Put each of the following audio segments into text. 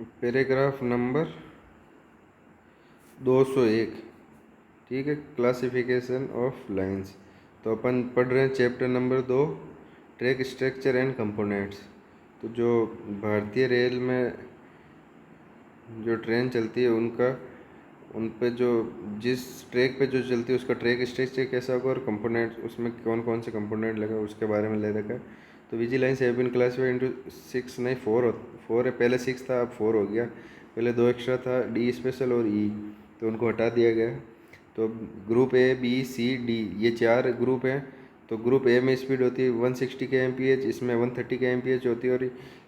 Paragraph number 201। ठीक है, classification of lines. तो अपन पढ़ रहे हैं chapter number 2, track structure and components. तो जो भारतीय रेल में जो ट्रेन चलती है उन पे जो जिस ट्रैक पे जो चलती है उसका ट्रैक स्ट्रक्चर कैसा होगा और कंपोनेंट उसमें कौन कौन से कंपोनेंट लगे उसके बारे में ले रखा है। तो विजी lines have been classified into 6, नहीं 4 है, पहले 6 था अब 4 हो गया। पहले 2 एक्स्ट्रा था, डी स्पेशल और ई, तो उनको हटा दिया गया। तो group A B C D ये 4 ग्रुप हैं। तो ग्रुप ए में स्पीड होती है 160 के एम पी एच, इसमें 130 के एम पी एच होती है। और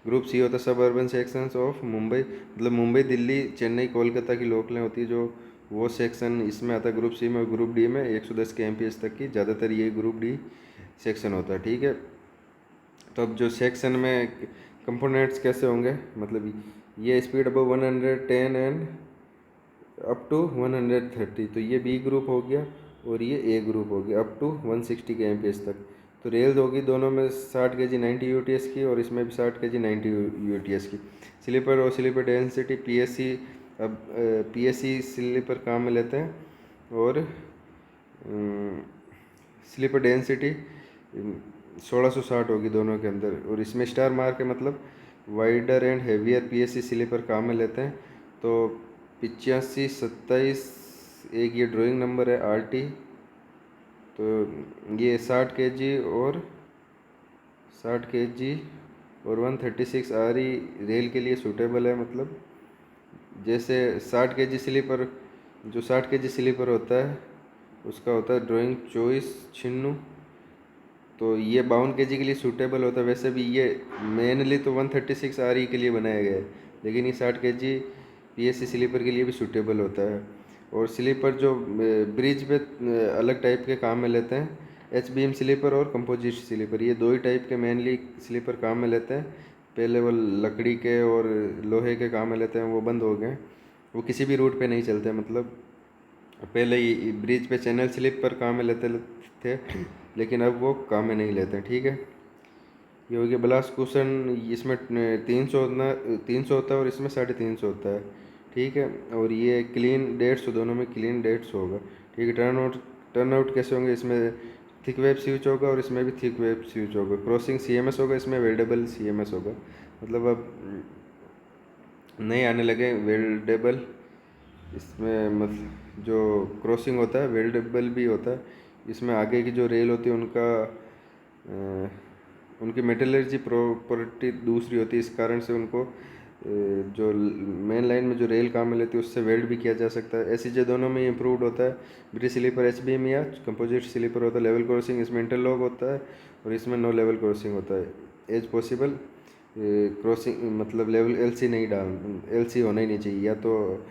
ग्रुप सी होता है सब अर्बन सेक्शंस ऑफ मुंबई, मतलब मुंबई दिल्ली चेन्नई कोलकाता की लोकलें होती है जो वो सेक्शन इसमें आता है ग्रुप सी में। ग्रुप डी में 110 के एम पी एच तक की, ज़्यादातर ये ग्रुप डी सेक्शन होता है। ठीक है, तो अब जो सेक्शन में कंपोनेंट्स कैसे होंगे, मतलब ये speed above 110 and up to 130, तो ये बी ग्रुप हो गया और ये ए ग्रुप हो गया अप टू 160 के एम तक। तो रेल होगी दोनों में 60 के जी 90 यूटीएस की और इसमें भी 60 के जी 90 यूटीएस की। स्लीपर और स्लीपर डेंसिटी पीएससी, अब पीएससी स्लीपर काम में लेते हैं और स्लीपर डेंसिटी 1660 होगी दोनों के अंदर। और इसमें स्टार मार्क है, मतलब wider and heavier PSC sleeper काम में लेते हैं। तो 8527 एक ये ड्राइंग नंबर है आरटी। तो ये 60 के जी और 136 आरई रेल के लिए सूटेबल है। मतलब जैसे 60 के जी स्लीपर, जो 60 के जी स्लीपर होता है उसका होता है ड्राइंग चॉइस 96, तो ये 52 के जी के लिए सूटेबल होता है। वैसे भी ये मेनली तो 136 आरई के लिए बनाया गया है, लेकिन ये 60 के जी पीएससी स्लीपर के लिए भी सूटेबल होता है। और स्लीपर जो ब्रिज पे अलग टाइप के काम में लेते हैं, एच बी एम स्लीपर और कंपोजिट स्लीपर, ये 2 ही टाइप के मेनली स्लीपर काम में लेते हैं। पहले वो लकड़ी के और लोहे के काम में लेते हैं, वो बंद हो गए, वो किसी भी रूट पे नहीं चलते। मतलब पहले ही ब्रिज पे चैनल स्लीपर काम में लेते थे, लेकिन अब वो काम में नहीं लेते। ठीक है, ये हो गया ब्लास्ट कुशन, इसमें 300 होता है और इसमें 350 होता है। ठीक है, और ये क्लीन 150, दोनों में क्लीन 150 होगा। ठीक है, टर्न आउट कैसे होंगे, इसमें थिक वेब स्विच होगा और इसमें भी थिक वेब स्विच होगा। क्रॉसिंग सीएमएस होगा, इसमें वेल्डेबल सीएमएस होगा। मतलब अब नए आने लगे वेल्डेबल, इसमें मतलब जो क्रॉसिंग होता है वेल्डेबल भी होता है। इसमें आगे की जो रेल होती है उनकी मेटलर्जी प्रॉपर्टी दूसरी होती है, इस कारण से उनको जो मेन लाइन में जो रेल काम में लेती है उससे वेल्ड भी किया जा सकता है। एसईजे दोनों में इम्प्रूवड होता है। ब्रिज स्लीपर एचबीएम या कंपोजिट स्लीपर होता है। लेवल क्रॉसिंग इसमें इंटरलॉक होता है और इसमें नो लेवल क्रॉसिंग होता है। एज पॉसिबल क्रॉसिंग, मतलब लेवल एलसी नहीं एलसी होना ही नहीं चाहिए, या तो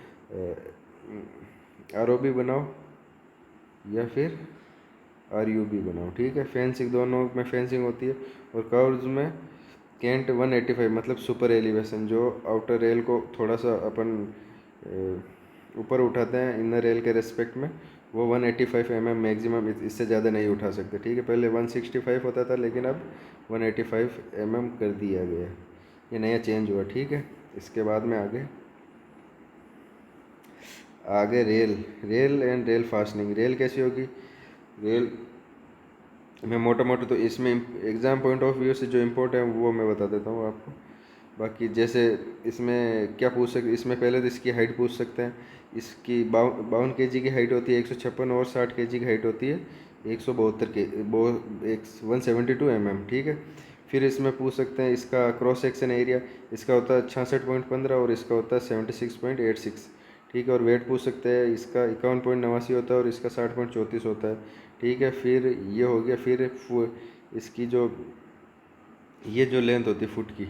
आरओबी बनाओ या फिर आरयूबी बनाओ। ठीक है, फेंसिंग दोनों में फेंसिंग होती है। और कर्व्स में कैंट 185, मतलब सुपर एलिवेशन, जो आउटर रेल को थोड़ा सा अपन ऊपर उठाते हैं इनर रेल के रेस्पेक्ट में, वो 185 मैक्सिमम, इससे ज़्यादा नहीं उठा सकते। ठीक है, पहले 165 होता था लेकिन अब 185 कर दिया गया, ये नया चेंज हुआ। ठीक है, इसके बाद में आगे rail and rail fastening. Rail कैसी होगी, रेल मैं मोटा मोटा तो इसमें एग्ज़ाम पॉइंट ऑफ व्यू से जो इम्पोर्ट है वो मैं बता देता हूँ आपको। बाकी जैसे इसमें क्या पूछ सकते, इसमें पहले तो इसकी हाइट पूछ सकते हैं। इसकी 52 के जी की हाइट होती है 156, और 60 के जी की हाइट होती है 172 के 172 ठीक है। फिर इसमें पूछ सकते हैं इसका क्रॉस सेक्शन एरिया, इसका होता है 66.15 और इसका होता है 76.86। ठीक है, और वेट पूछ सकते हैं, इसका 51.89 होता है और इसका 60.34 होता है। ठीक है, फिर ये हो गया। फिर इसकी ये जो लेंथ होती है फुट की,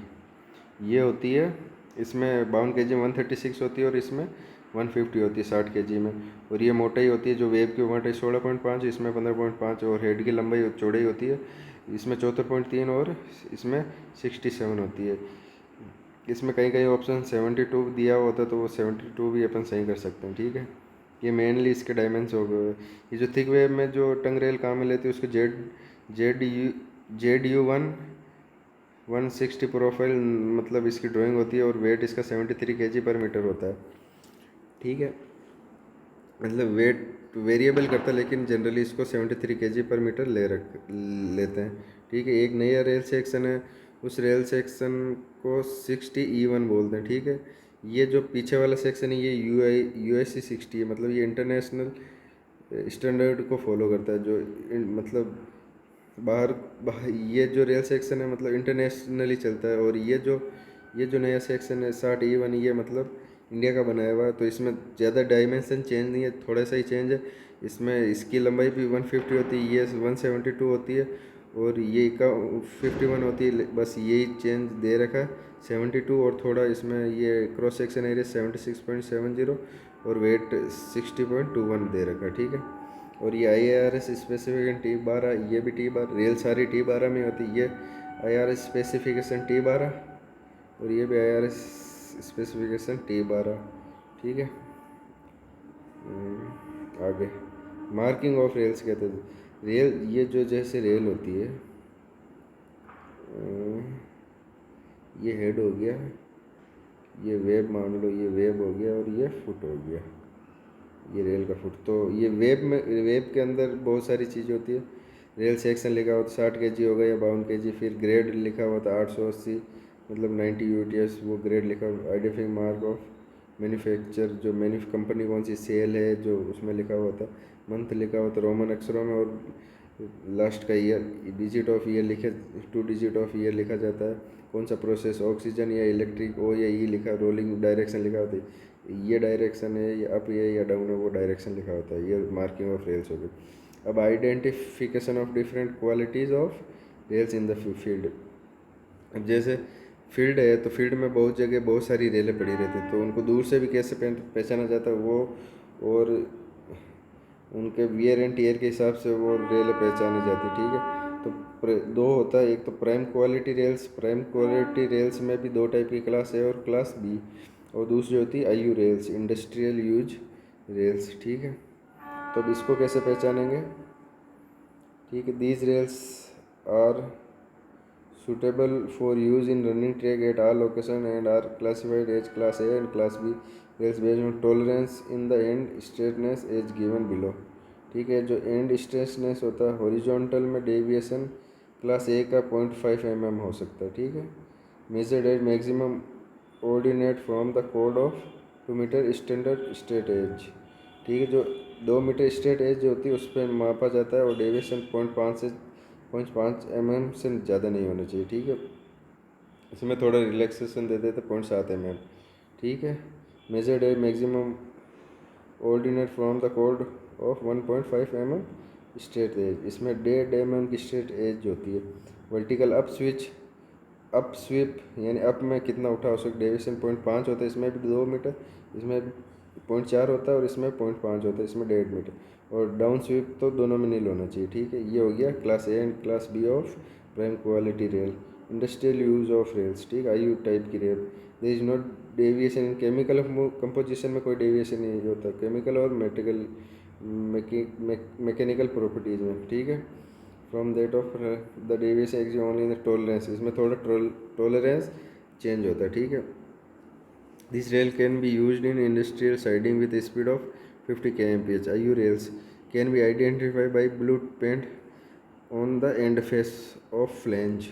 ये होती है, इसमें 52 के जी में 136 होती है और इसमें 150 होती है 60 के जी में। और ये मोटाई होती है, जो वेब की मोटाई 16.5, इसमें 15.5, और हेड की लंबाई चौड़ाई होती है इसमें 74.3 और इसमें 67 होती है। इसमें कई कई ऑप्शन 72 दिया होता है, तो वो 72 भी अपन सही कर सकते हैं। ठीक है, ये मेनली इसके डायमेंशन हो गए। ये जो थिक वेब में जो टंग रेल काम में लेती है उसको जेड जेड यू 1 160 प्रोफाइल मतलब इसकी ड्राइंग होती है और वेट इसका 73 kg पर मीटर होता है। ठीक है, मतलब वेट वेरिएबल करता है लेकिन जनरली इसको 73 kg पर मीटर लेते हैं। ठीक है, एक नया रेल सेक्शन है, उस रेल सेक्शन को 60E1 बोलते हैं। ठीक है, ये जो पीछे वाला सेक्शन है ये UIC 60 है, मतलब ये इंटरनेशनल स्टैंडर्ड को फॉलो करता है। मतलब ये जो रेल सेक्शन है मतलब इंटरनेशनली चलता है। और ये जो नया सेक्शन है 60E1, ये मतलब इंडिया का बनाया हुआ है। तो इसमें ज़्यादा डायमेंशन चेंज नहीं है, थोड़ा सा ही चेंज है। इसमें इसकी लंबाई भी 150 होती है, ये 172 होती है, और ये का 51 होती है। बस यही चेंज दे रखा है 72, और थोड़ा इसमें ये क्रॉस सेक्शन एरिया 76.70 और वेट 60.21 दे रखा है। ठीक है, और ये IARS स्पेसिफिकेशन T12, ये भी T12, रेल सारी T12 में होती है। ये IRS स्पेसिफिकेशन T12 और ये भी IRS स्पेसिफिकेशन T12। ठीक है, आगे मार्किंग ऑफ रेल्स कहते हैं। रेल, ये जो जैसे रेल होती है, ये हेड हो गया, ये वेब मान लो, ये वेब हो गया और ये फुट हो गया, ये रेल का फुट। तो ये वेब के अंदर बहुत सारी चीज़ होती है। रेल सेक्शन लिखा होता 60 kg होगा या 52 kg, फिर ग्रेड लिखा हुआ था 880 मतलब 90 UTS, वो ग्रेड लिखा हुआ। आइडेंटिफाइंग मार्क ऑफ मैन्युफैक्चर, जो कंपनी कौन सी सेल है जो उसमें लिखा हुआ था। मंथ लिखा हुआ था रोमन अक्षरों में, और लास्ट का ईयर, डिजिट ऑफ ईयर लिखे, 2 डिजिट ऑफ ईयर लिखा जाता है। कौन सा प्रोसेस, ऑक्सीजन या इलेक्ट्रिक, ओ या ई लिखा, रोलिंग डायरेक्शन लिखा होता है, ये डायरेक्शन है, ये अप है या डाउन है, वो डायरेक्शन लिखा होता है। ये मार्किंग ऑफ रेल्स हो गई। अब identification of different qualities of rails in the field. अब जैसे फील्ड है तो फील्ड में बहुत जगह बहुत सारी रेलें पड़ी रहती हैं, तो उनको दूर से भी कैसे पहचाना जाता है वो, और उनके वियर एंड टीयर के हिसाब से वो रेल पहचानी जाती है। ठीक है, तो दो होता है, एक तो prime quality rails. Prime quality rails में भी दो टाइप की, क्लास ए और क्लास बी, और दूसरी होती है IU rails, industrial use rails. ठीक है, तो अब इसको कैसे पहचानेंगे। ठीक है, these rails are suitable for use in running track at all locations and are classified as class A and class B rails based on tolerance in the end straightness as given below। ठीक है, जो and स्ट्रेसनेस होता है horizontal में deviation class ए का 0.5 mm हो सकता है। ठीक है, measured at maximum ordinate from the कोड of 2 metre standard straight edge. ठीक है, जो 2 मीटर स्ट्रेट एज जो होती है उस पर मापा जाता है, और डेविएशन 0.5 से ज़्यादा नहीं होना चाहिए। ठीक है, इसमें थोड़ा रिलैक्सेशन दे देते 0.7 mm। ठीक है, measured at maximum ordinate from the कोड ऑफ 1.5 mm स्ट्रेट एज। इसमें 1.5 mm की स्ट्रेट एज होती है। वर्टिकल अप स्वीप यानी अप में कितना उठा हो सकता, डेविएशन 0.5 होता है, इसमें भी 2 मीटर, इसमें 0.4 होता है, और इसमें 0.5 होता है, इसमें 1.5 मीटर। और डाउन स्वीप तो दोनों में नहीं होना चाहिए। ठीक है, ये हो गया class A and class B of prime quality rail. Industrial use of rails. ठीक, IU टाइप की rail. There is not deviation in chemical composition में कोई डेविएशन नहीं होता केमिकल और मैकेनिकल प्रॉपर्टीज़ में। ठीक है, from that of the deviation exist only in the tolerance, इसमें थोड़ा टॉलरेंस चेंज होता है। ठीक है, this rail can be used in industrial siding with speed of 50 kmph। IU rails can be identified by blue paint on the end face of flange.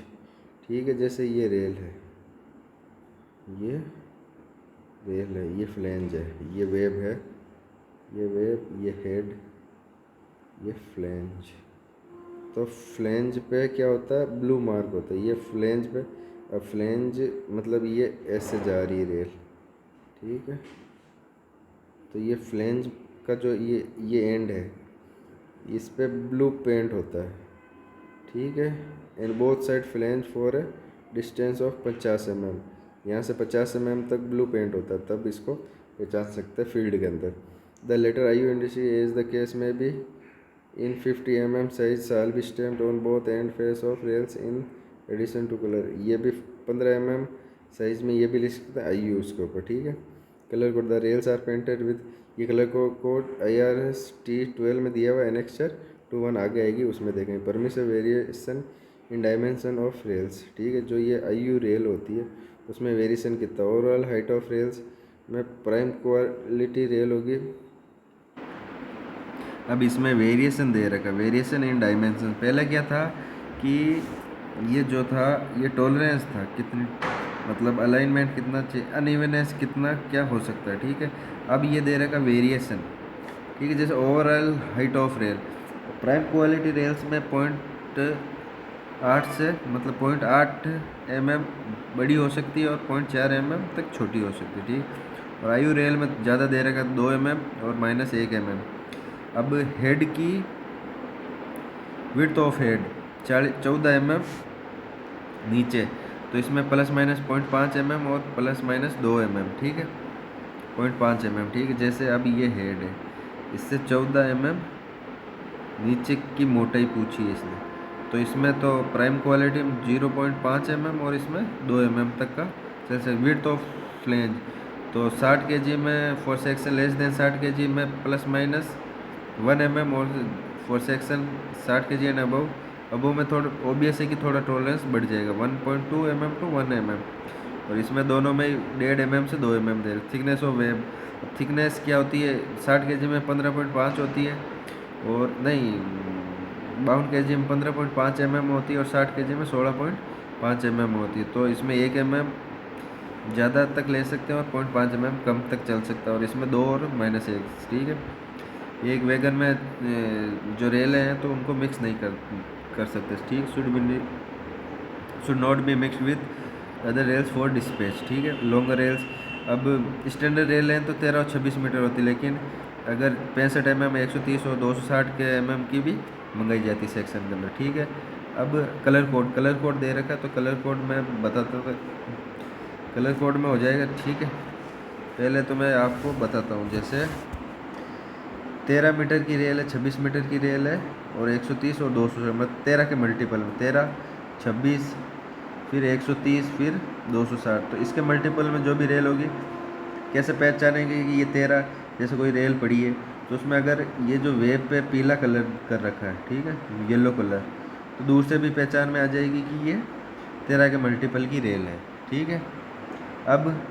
ठीक है, जैसे ये रेल है, ये रेल है, ये फ्लैंज है, ये वेब है, ये वेब, ये हेड, ये फ्लैंज। तो फ्लैंज पे क्या होता है, ब्लू मार्क होता है, ये फ्लैंज पे। अब फ्लैंज मतलब ये ऐसे जा रही है रेल। ठीक है, तो ये फ्लैंज का जो ये एंड है, इस पे ब्लू पेंट होता है। ठीक है, and both side flange for a distance of 50 mm। यहाँ से 50 mm तक ब्लू पेंट होता है, तब इसको पहचान सकते हैं फील्ड के अंदर। The letter IU industry as the case में भी in 50 mm size shall be stamped on both end face of rails in addition to colour. ये भी 15 mm साइज में ये भी लिख सकते हैं IU उसके ऊपर। ठीक है, colour code the rails are painted with, ये कलर कोड IRS T12 में दिया हुआ एनेक्चर 2 1 आगे आएगी उसमें देखेंगे। Permission variation in dimension of rails. ठीक है, जो ये IU रेल होती है उसमें वेरिएशन कितना, ओवरऑल हाइट ऑफ रेल्स में प्राइम क्वालिटी रेल होगी। अब इसमें वेरिएशन दे रखा, वेरिएशन इन डायमेंशन। पहले क्या था कि ये जो था ये टॉलरेंस था, कितनी मतलब अलाइनमेंट कितना चाहिए, अनइवननेस कितना क्या हो सकता है। ठीक है, अब ये दे रखा वेरिएशन। ठीक है, जैसे overall height of rail, prime quality rails में 0.8 से मतलब 0.8 mm बड़ी हो सकती है और 0.4 mm तक छोटी हो सकती है। ठीक, और IU रेल में ज़्यादा दे रखा 2 mm और -1 mm। अब हेड की विड्थ ऑफ हेड 14 mm नीचे, तो इसमें ±0.5 mm और ±2 mm। ठीक है, 0.5 mm। ठीक है, जैसे अब ये हेड है, इससे 14 mm नीचे की मोटाई पूछी है इसने, तो इसमें तो प्राइम क्वालिटी में 0.5 mm और इसमें 2 mm तक का। जैसे विड्थ ऑफ फ्लेंज, तो 60 kg में for section less than 60 kg में ±1 mm, और for section 60 kg and above में थोड़ा OBS है कि थोड़ा टॉलरेंस बढ़ जाएगा 1.2 mm टू 1 mm, और इसमें दोनों में 1.5 mm से 2 mm they. Thickness of web, thickness क्या होती है 60 kg में 15.5 होती है, और नहीं 52 kg में 15.5 mm होती है, और 60 kg में 16.5 mm होती है। तो इसमें 1 mm ज़्यादा तक ले सकते हैं और 0.5 mm कम तक चल सकता है, और इसमें 2 और -1। ठीक है, एक वैगन में जो रेल हैं तो उनको मिक्स नहीं कर सकते। ठीक, should not be mixed with other rails for dispatch. ठीक है, लॉन्गर रेल्स, अब स्टैंडर्ड रेल हैं तो 13 और 26 मीटर होती है, लेकिन अगर 65 mm 130 और 260 के mm की भी मंगाई जाती है सेक्शन के अंदर। ठीक है, अब कलर कोड दे रखा है, तो कलर कोड मैं बताता हूँ, कलर कोड में हो जाएगा। ठीक है, पहले तो मैं आपको बताता हूँ, जैसे 13 मीटर की रेल है, 26 मीटर की रेल है, और 130 और 200 मतलब 13 के मल्टीपल में 13, 26, फिर 130, फिर 260। तो इसके मल्टीपल में जो भी रेल होगी, कैसे पहचानेंगे कि ये 13, जैसे कोई रेल पड़ी है तो उसमें अगर ये जो वेब पे पीला कलर कर रखा है, ठीक है, येलो कलर, तो दूर से भी पहचान में आ जाएगी कि ये 13 के मल्टीपल की रेल है। ठीक है, अब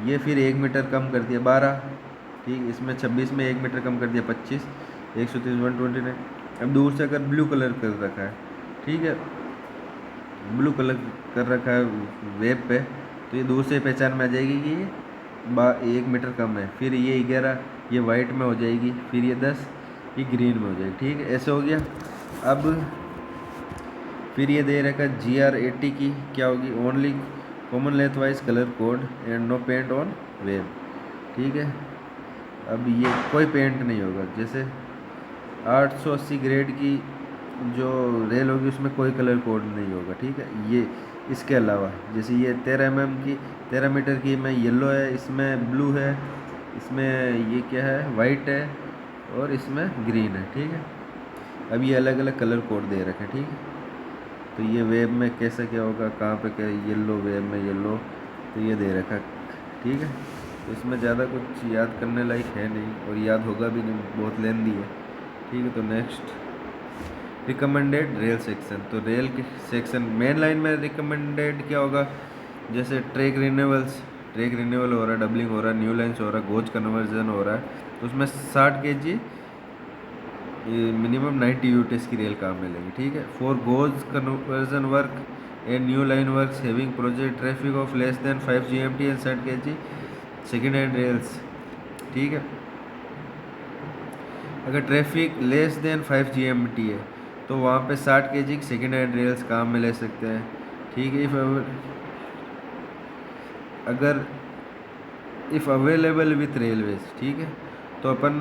ये फिर 1 मीटर कम कर दिया 12। ठीक, इसमें 26 में 1 मीटर कम कर दिया 25, 130, 129। अब दूर से अगर ब्लू कलर कर रखा है, ठीक है, ब्लू कलर कर रखा है वेब पे, तो ये दूर से पहचान में आ जाएगी कि ये 1 मीटर कम है। फिर ये 11 ये वाइट में हो जाएगी, फिर ये 10 ये ग्रीन में हो जाएगी। ठीक है, ऐसे हो गया। अब फिर ये दे रखा GR80 की क्या होगी, only common length wise colour code and no paint on web. ठीक है, अब ये कोई पेंट नहीं होगा। जैसे 880 ग्रेड की जो रेल होगी उसमें कोई कलर कोड नहीं होगा। ठीक है, ये इसके अलावा जैसे ये 13 mm की 13 मीटर की में येलो है, इसमें ब्लू है, इसमें ये क्या है वाइट है, और इसमें ग्रीन है। ठीक है, अब ये अलग अलग कलर कोड दे रखे हैं। ठीक है, तो ये वेब में कैसा क्या होगा, कहाँ पे क्या, येलो वेब में येलो, तो ये दे रखा है। ठीक है, तो इसमें ज़्यादा कुछ याद करने लायक है नहीं, और याद होगा भी नहीं, बहुत लेंदी है। ठीक है, तो नेक्स्ट रिकमेंडेड रेल सेक्शन। तो रेल के सेक्शन मेन लाइन में रिकमेंडेड क्या होगा, जैसे ट्रैक रिन्यूअल हो रहा है, डबलिंग हो रहा है, न्यू लाइन्स हो रहा है, गोज कन्वर्जन हो रहा है, तो उसमें 60 kg मिनिमम 90 UTS की रेल काम में लेगी। ठीक है, for goes conversion work and new line work having project traffic of less than 5 GMT and 60 kg second hand rails. ठीक है, अगर ट्रैफिक लेस देन 5 GMT है तो वहाँ पे 60 kg की सेकेंड हैंड रेल्स काम में ले सकते हैं। ठीक है, इफ़ अवेलेबल विथ रेलवेज, ठीक है, तो अपन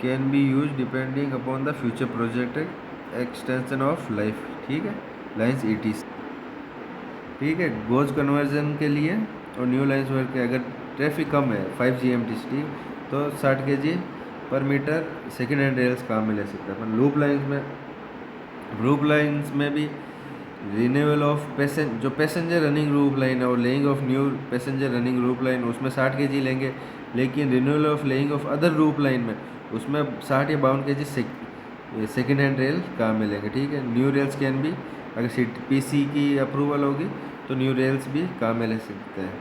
can be use depending upon the future project extension of life. ठीक है, लाइन्स ETC। ठीक है, गोज कन्वर्जन के लिए और न्यू लाइन्स वर्क के अगर ट्रैफिक कम है 5 GMT, ठीक, तो 60 kg पर मीटर सेकेंड हैंड रेल्स काम में ले सकते हैं अपन। लूप लाइन्स में भी renewal of passenger running loop line है और laying of new passenger running loop line, उसमें 60 kg लेंगे, लेकिन renewal of laying of other loop line में उसमें 60 या 52 kg सेकेंड हैंड रेल कहाँ मिलेंगे, ठीक है। न्यू रेल्स कैन भी, अगर पीसी की अप्रूवल होगी तो न्यू रेल्स भी काम में ले सकते हैं।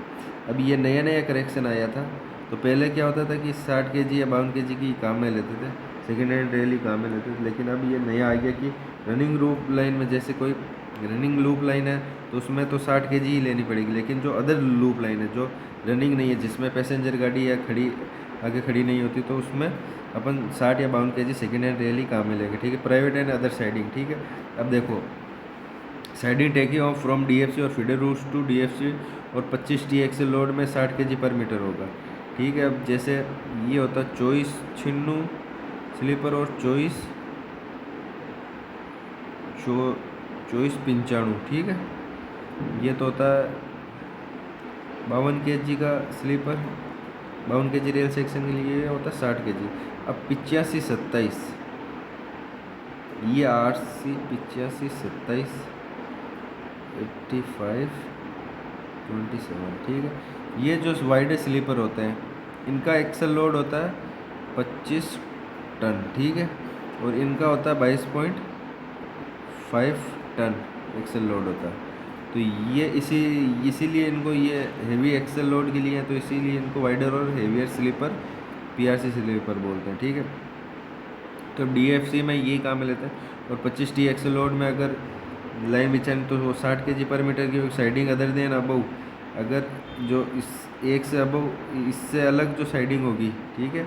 अब ये नया नया करेक्शन आया था, तो पहले क्या होता था कि 60 केजी या 52 केजी की काम में लेते थे, सेकेंड हैंड रेल ही काम में लेते थे। लेकिन अब ये नया आ गया कि रनिंग लूप लाइन में, जैसे कोई रनिंग लूप लाइन है तो उसमें तो 60 केजी ही लेनी पड़ेगी। लेकिन जो अदर लूप लाइन है जो रनिंग नहीं है, जिसमें पैसेंजर गाड़ी या आगे खड़ी नहीं होती, तो उसमें अपन 60 या 52 केजी सेकेंड हैंड रेल ही काम में लेंगे, ठीक है। प्राइवेट एंड अदर साइडिंग, ठीक है। अब देखो, siding taking of from DFC और फीडर रूट्स टू डीएफसी और 25 टी एक्सल लोड में 60 केजी पर मीटर होगा, ठीक है। अब जैसे ये होता है 24 छिन्नू स्लीपर और 24 पंचाणु, ठीक है। ये तो होता है 52 केजी का स्लीपर, 52 केजी रेल सेक्शन के लिए होता है 60 केजी। अब 85-27, ये 8 85-27 85-27, ठीक है। ये जो वाइड स्लीपर होते हैं इनका एक्सल लोड होता है 25 टन, ठीक है। और इनका होता है 22.5 टन एक्सल लोड होता है। तो ये इसीलिए इनको ये हेवी एक्सल लोड के लिए है, तो इसीलिए इनको वाइडर और हेवियर स्लीपर पीआरसी स्लीपर बोलते हैं, ठीक है। तो डीएफसी में यही काम में लेते हैं। और 25 टी एक्सल लोड में अगर लाइन बिछानी तो वो 60 केजी पर मीटर की साइडिंग अदर देन अबव, अगर जो इस एक से अबव इससे अलग जो साइडिंग होगी, ठीक है,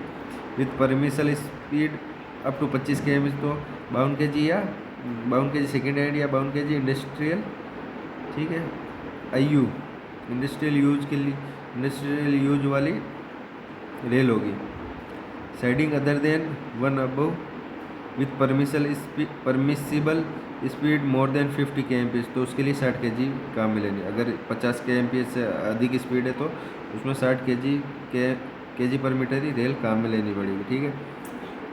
with permissible speed up to 25 km, तो 52 केजी या 52 केजी सेकेंड हैंड या 52 केजी इंडस्ट्रियल, ठीक है, आईयू इंडस्ट्रियल यूज वाली रेल होगी। Siding other than 1 above with permissible speed more than 50 kmph, तो उसके लिए 60 केजी काम मिलेंगे। अगर 50 kmph से अधिक स्पीड है तो उसमें 60 केजी पर मीटर ही रेल काम में लेनी पड़ेगी, ठीक है।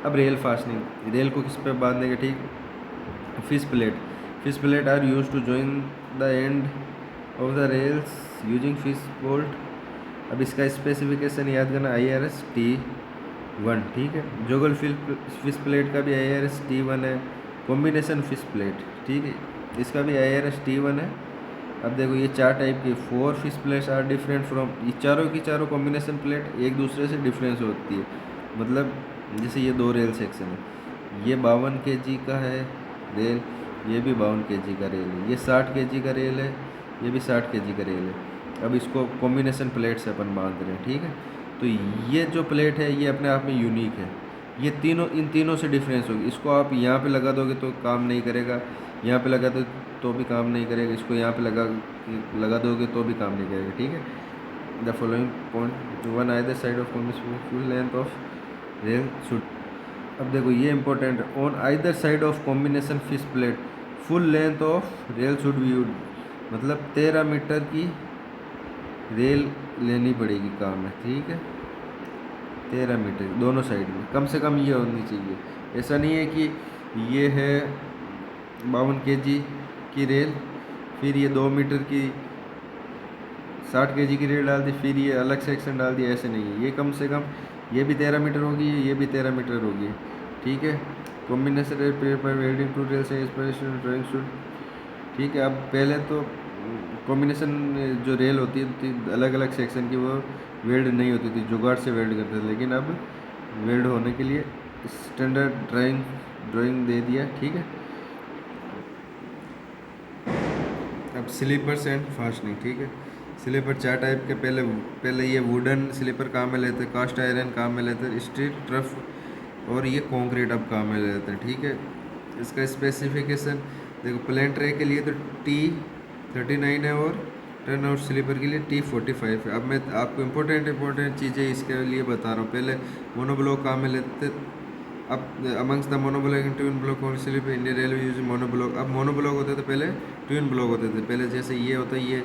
अब रेल फास्टनिंग, रेल को किस पे बांधने का, ठीक। Fish plate are use to join the end of the rails using fish bolt. अब इसका स्पेसिफिकेशन याद करना, IRS T1, ठीक है। जोगल फिश प्लेट का भी IRS T1 है। कॉम्बिनेशन फिश प्लेट, ठीक है, इसका भी IRS T1 है। अब देखो ये 4 टाइप की 4 fish plates are different from, ये चारों की चारों कॉम्बिनेशन प्लेट एक दूसरे से डिफरेंस होती है। मतलब जैसे ये 2 रेल सेक्शन है, ये 52 केजी का है रेल, ये भी 52 केजी का रेल है, ये 60 केजी का रेल है, ये भी 60 केजी का रेल है। अब इसको कॉम्बिनेशन प्लेट से अपन बांध रहे हैं, ठीक है। तो ये जो प्लेट है ये अपने आप में यूनिक है, ये इन तीनों से डिफरेंस होगी। इसको आप यहाँ पे लगा दोगे तो काम नहीं करेगा, यहाँ पे लगा दो तो भी काम नहीं करेगा, इसको यहाँ पे लगा दोगे तो भी काम नहीं करेगा, ठीक है। The following point, 1 either side of full length of rail should. अब देखो ये इंपॉर्टेंट है, on either side of combination fish plate full length of rail should be use, मतलब 13 मीटर की रेल लेनी पड़ेगी काम में, ठीक है। 13 मीटर दोनों साइड में कम से कम ये होनी चाहिए। ऐसा नहीं है कि ये है 52 केजी की रेल, फिर ये 2 मीटर की 60 केजी की रेल डाल दी, फिर ये अलग सेक्शन डाल दिया, ऐसे नहीं है। ये कम से कम ये भी 13 मीटर होगी, ये भी 13 मीटर होगी, ठीक है। Combination rail paper welding to rail से इंस्पिरेशन ड्राइंग शुड, ठीक है। अब पहले तो कॉम्बिनेशन जो रेल होती थी अलग अलग सेक्शन की, वो वेल्ड नहीं होती थी, जुगाड़ से वेल्ड करते थे। लेकिन अब वेल्ड होने के लिए स्टैंडर्ड ड्राइंग दे दिया, ठीक है। अब स्लीपर्स एंड फास्टनिंग, ठीक है। स्लीपर 4 टाइप के, पहले ये वुडन स्लीपर काम में लेते, कास्ट आयरन काम में लेते, स्टील ट्रफ और ये कंक्रीट अब काम में लेते हैं, ठीक है। इसका स्पेसिफिकेशन देखो, प्लेन ट्रे के लिए तो T39 है और टर्न आउट स्लीपर के लिए T45 है। अब मैं आपको इम्पोर्टेंट चीज़ें इसके लिए बता रहा हूँ। पहले मोनोब्लॉक काम में लेते, अब amongst the monoblock and twin block on sleeper Indian railway use monoblock. अब मोनोब्लॉक होते थे, पहले ट्विन ब्लॉक होते थे। पहले जैसे ये होता है,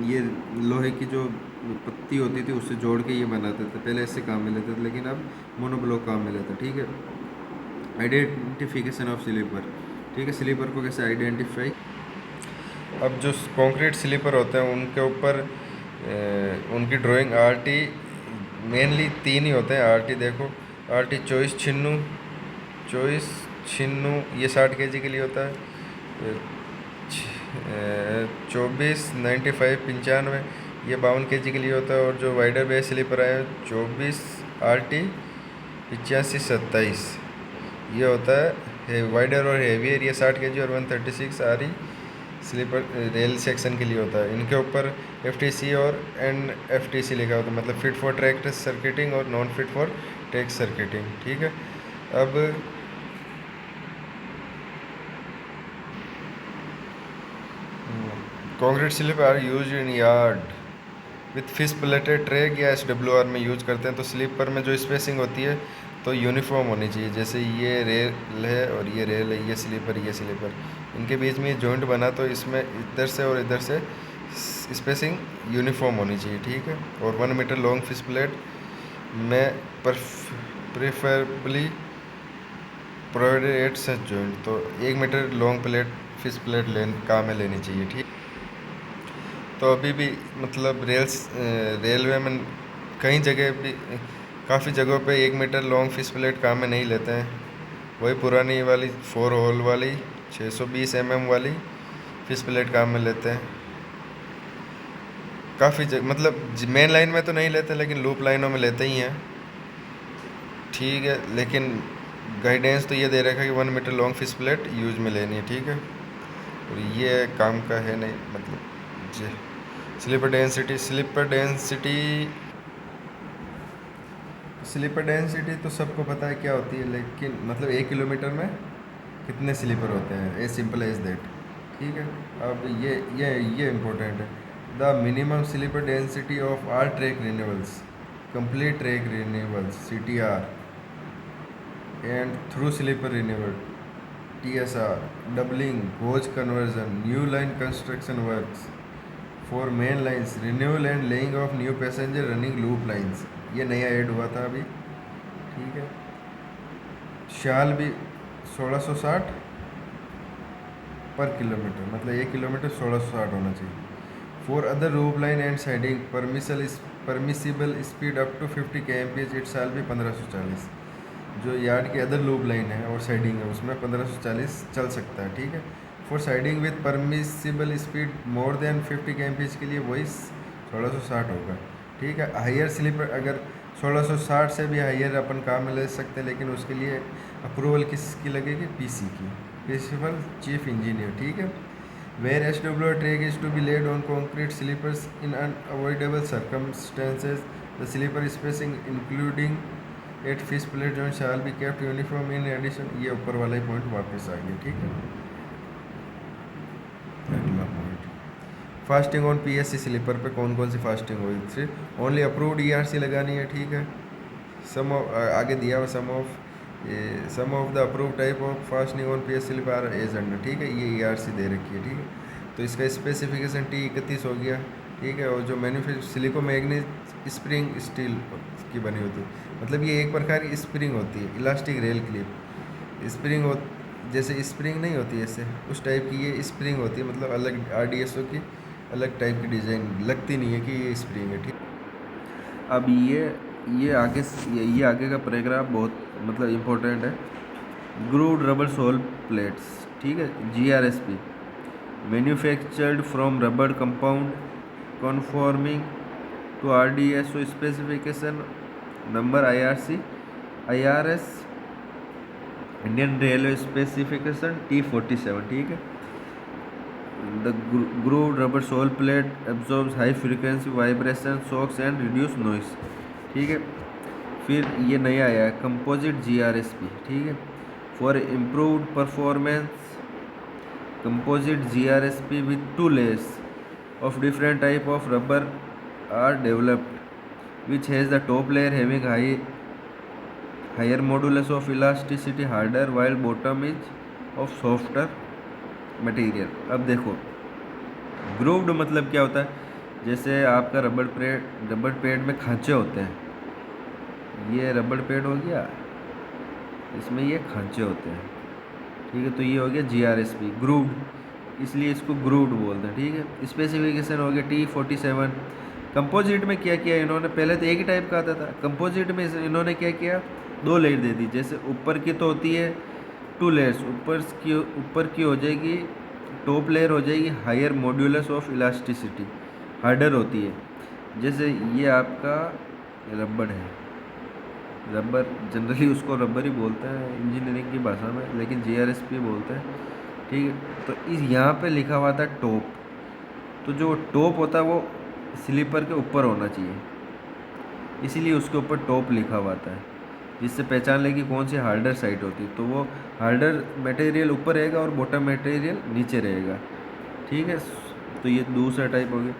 ये लोहे की जो पत्ती होती थी उससे जोड़ के ये बनाते थे, पहले ऐसे काम में लेते थे। लेकिन अब मोनोब्लॉक काम में लेते, ठीक है। आइडेंटिफिकेशन ऑफ स्लीपर, ठीक है, स्लीपर को कैसे आइडेंटिफाई। अब जो कंक्रीट स्लीपर होते हैं उनके ऊपर उनकी ड्राइंग RT मेनली 3 ही होते हैं। RT देखो, RT 24 छिन्नू 24 छिन्नू ये 60 kg के लिए होता है। 24 95 95 ये 52 kg के लिए होता है। और जो वाइडर बेस स्लीपर है 24 RT 85 27 ये होता है वाइडर और हेवियर, ये 60 kg और 136 RE स्लीपर रेल सेक्शन के लिए होता है। इनके ऊपर FTC और NFTC लिखा होता है, मतलब फिट फॉर ट्रैक सर्किटिंग और non fit for track circuiting. ठीक है। अब concrete sleeper are use in yard with fish plated track या SWR में यूज करते हैं। तो स्लीपर में जो स्पेसिंग होती है तो यूनिफॉर्म होनी चाहिए। जैसे ये रेल है और ये रेल है, ये स्लीपर इनके बीच में जॉइंट बना तो इसमें इधर से और इधर से स्पेसिंग यूनिफॉर्म होनी चाहिए। ठीक है। और 1 मीटर लॉन्ग फिश प्लेट में preferably provided at such joint. तो 1 metre long plate fish plate काम में लेनी चाहिए। ठीक। तो अभी भी मतलब रेलवे में कई जगह भी काफ़ी जगहों पे 1 मीटर लॉन्ग फिश प्लेट काम में नहीं लेते हैं। वही पुरानी वाली 4 होल वाली 620 mm वाली फिश प्लेट काम में लेते हैं। काफ़ी मतलब मेन लाइन में तो नहीं लेते, लेकिन लूप लाइनों में लेते ही हैं। ठीक है। लेकिन गाइडेंस तो ये दे रखा है कि 1 metre long fish plate use में लेनी है। ठीक है। और ये काम का है नहीं, मतलब जी। स्लीपर डेंसिटी तो सबको पता है क्या होती है, लेकिन मतलब 1 किलोमीटर में कितने स्लीपर होते हैं, ए सिंपल एज दैट। ठीक है। अब ये इम्पोर्टेंट है। The minimum sleeper density of all track renewals, complete track renewals CTR and through sleeper renewal TSR, doubling, gauge conversion, new line construction works for main lines, renewal and laying of new passenger running loop lines, ये नया add हुआ था अभी। ठीक है। शाल भी 1660 पर kilometre, मतलब 1 किलोमीटर 1660 होना चाहिए। For other loop line and siding permissible speed up to 50 kmph, it shall भी 1540। जो यार्ड की अदर लूप लाइन है और साइडिंग है उसमें 1540 चल सकता है। ठीक है। For siding with permissible speed more than 50 kmph के लिए वही 1660 होगा। ठीक है। हायर स्लीपर अगर 1660 से भी हायर अपन काम में ले सकते हैं, लेकिन उसके लिए अप्रूवल किसकी लगेगी, PC की, प्रिंसिपल चीफ इंजीनियर। ठीक है। Where SWR track is to be laid on concrete sleepers in unavoidable circumstances, the sleeper spacing including at fish plate joint shall be kept uniform in addition. ये ऊपर वाला ही point वापस आ गया। ठीक है। अगला point, fastening on PSC sleeper पे कौन कौन सी फास्टिंग होगी, ओनली अप्रूव्ड ERC लगानी है। ठीक है। आगे दिया हुआ some of the approve type of fastening on PSC sleeper as under. ठीक है। ये ERC दे रखी है। ठीक है। तो इसका स्पेसिफिकेशन T31 हो गया। ठीक है। और जो manufacture silico manganese spring steel की बनी होती है, मतलब ये एक प्रकार की स्प्रिंग होती है, इलास्टिक रेल क्लिप स्प्रिंग हो, जैसे स्प्रिंग नहीं होती ऐसे, उस टाइप की ये स्प्रिंग होती है। मतलब अलग RDSO की अलग टाइप की डिज़ाइन, लगती नहीं है कि ये स्प्रिंग है। ठीक। अब ये आगे का पैराग्राफ बहुत मतलब इम्पोर्टेंट है। Grooved rubber sole plates. ठीक है। GRSP manufactured from rubber compound conforming to RDSO specification number IRS Indian railway specification T47। ठीक है। The grooved rubber sole plate absorbs high frequency vibration shocks and reduce noise। ठीक है। फिर ये नया आया है कंपोजिट GRSP। ठीक है। For improved performance composite GRSP with 2 layers of different type of rubber are developed, which has the top layer having higher modulus of elasticity harder while bottom is of softer material. अब देखो grooved मतलब क्या होता है, जैसे आपका रबड़ pad में खांचे होते हैं, ये रबड़ पैड हो गया, इसमें ये खांचे होते हैं। ठीक है। तो ये हो गया GRSP ग्रूव्ड, इसलिए इसको ग्रूव्ड बोलते हैं। ठीक है। स्पेसिफिकेशन हो गया T47 कंपोजिट में क्या किया इन्होंने, पहले तो एक ही टाइप का आता था, कंपोजिट में इन्होंने क्या किया, 2 लेयर दे दी। जैसे ऊपर की तो होती है 2 लेयर्स, ऊपर की हो जाएगी, टॉप लेयर हो जाएगी higher modulus of elasticity, harder होती है। जैसे ये आपका रबड़ है, रबर जनरली उसको रबर ही बोलते हैं इंजीनियरिंग की भाषा में, लेकिन जीआरएसपी बोलते हैं, ठीक है। तो इस यहाँ पे लिखा हुआ था टॉप, तो जो टॉप होता है वो स्लीपर के ऊपर होना चाहिए, इसीलिए उसके ऊपर टॉप लिखा हुआ था, जिससे पहचान लेगी कौन सी हार्डर साइट होती है। तो वो हार्डर मटेरियल ऊपर रहेगा और बॉटम मटेरियल नीचे रहेगा, ठीक है। तो ये दूसरा टाइप हो गया।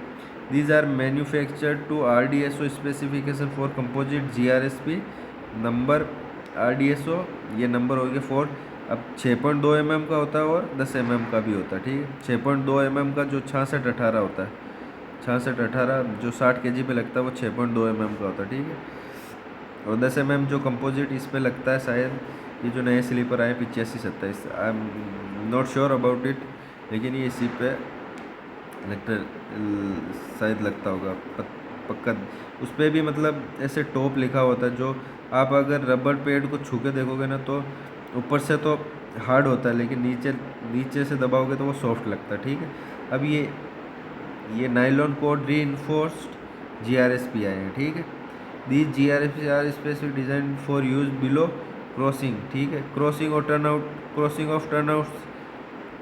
These are manufactured to RDSO specification for composite GRSP number RDSO, ये नंबर हो गया 4। अब 6.2 mm का होता है और 10 mm का भी होता है, ठीक है। 6.2 mm का जो 66-18 होता है, 66-18 जो 60 kg पे लगता है, वो 6.2 mm का होता है, ठीक है। और 10 mm जो कंपोजिट इस पे लगता है, शायद ये जो नए स्लीपर आए 85-27, I am not sure about it, लेकिन ये इसी पे लगता शायद लगता होगा पक्का। उस पर भी मतलब ऐसे टॉप लिखा होता है, जो आप अगर रबर पैड को छू के देखोगे ना, तो ऊपर से तो हार्ड होता है, लेकिन नीचे से दबाओगे तो वो सॉफ्ट लगता है, ठीक है। अब ये नाइलॉन कोड री इन्फोर्स्ड GRSP आए हैं, ठीक है। These GRSP are specific design for use below crossing, ठीक है। Crossing of turn out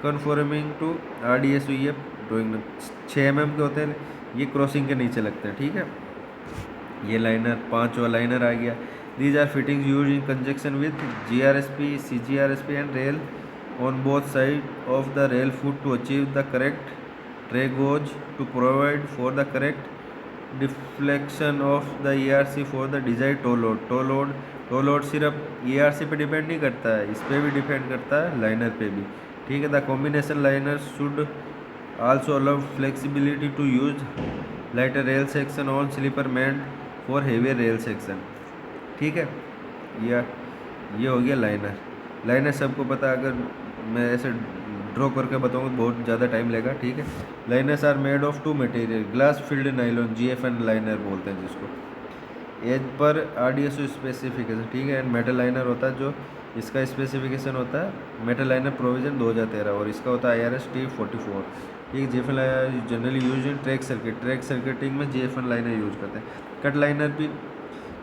conforming to RDSO, ये ड्राइंग 6 mm के होते हैं, ये क्रॉसिंग के नीचे लगते हैं, ठीक है। ये लाइनर 5वां लाइनर आ गया। These are fittings use in conjunction with GRSP, CGRSP and rail on both side of the rail foot to achieve the correct track gauge to provide for the correct deflection of the ERC for the design toe load सिर्फ ERC पे depend नहीं करता है, इस पर भी depend करता है, लाइनर पे भी, ठीक है। The combination liner should also allow flexibility to use lighter rail section on sleeper meant for heavier rail section, ठीक है। ये हो गया लाइनर सबको पता है, अगर मैं ऐसे ड्रॉ करके बताऊंगा तो बहुत ज़्यादा टाइम लेगा, ठीक है। Liners are made of 2 material, glass filled nylon, GFN liner बोलते हैं जिसको, एज पर RDSO स्पेसिफिकेशन, ठीक है। एंड मेटल लाइनर होता है, जो इसका स्पेसिफिकेशन होता है मेटल लाइनर प्रोविजन 2013, और इसका होता है IRS T44, ठीक। GFN liner generally use in track circuiting में GFN लाइनर यूज करते हैं।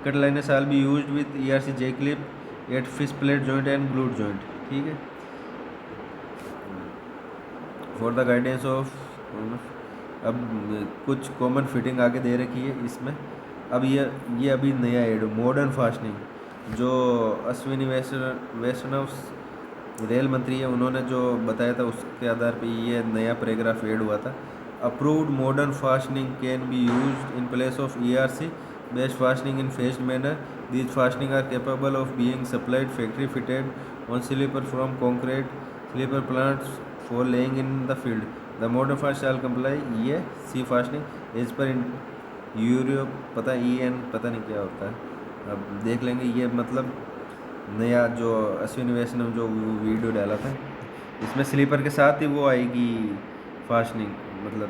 Cut liner shall be use with ERC J clip at fish plate joint and glued joint, ठीक है। फॉर द गाइडेंस ऑफ, अब कुछ common fitting आगे दे रखी है इसमें। अब ये अभी नया एड मॉडर्न फास्टनिंग, जो अश्विनी वैष्णव रेल मंत्री है, उन्होंने जो बताया था उसके आधार पे ये नया पैराग्राफ ऐड हुआ था। Approved modern fastening can be used in place of ERC based fastening in phased manner. These fastening are capable of being supplied factory fitted on sleeper from concrete sleeper plants for laying in the field. The modern fast shall comply ये सी fastening as per in Europe, पता EN पता नहीं क्या होता है, अब देख लेंगे। ये मतलब नया जो अश्विनी वैष्णव जो वीडियो डाला था, इसमें स्लीपर के साथ ही वो आएगी फास्टनिंग, मतलब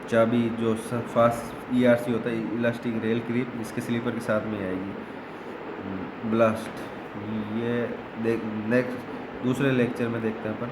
चाबी जो फास्ट ERC होता है, इलास्टिक रेल क्लिप, इसके स्लीपर के साथ में आएगी ब्लास्ट। ये देख नेक्स्ट दूसरे लेक्चर में देखते हैं अपन।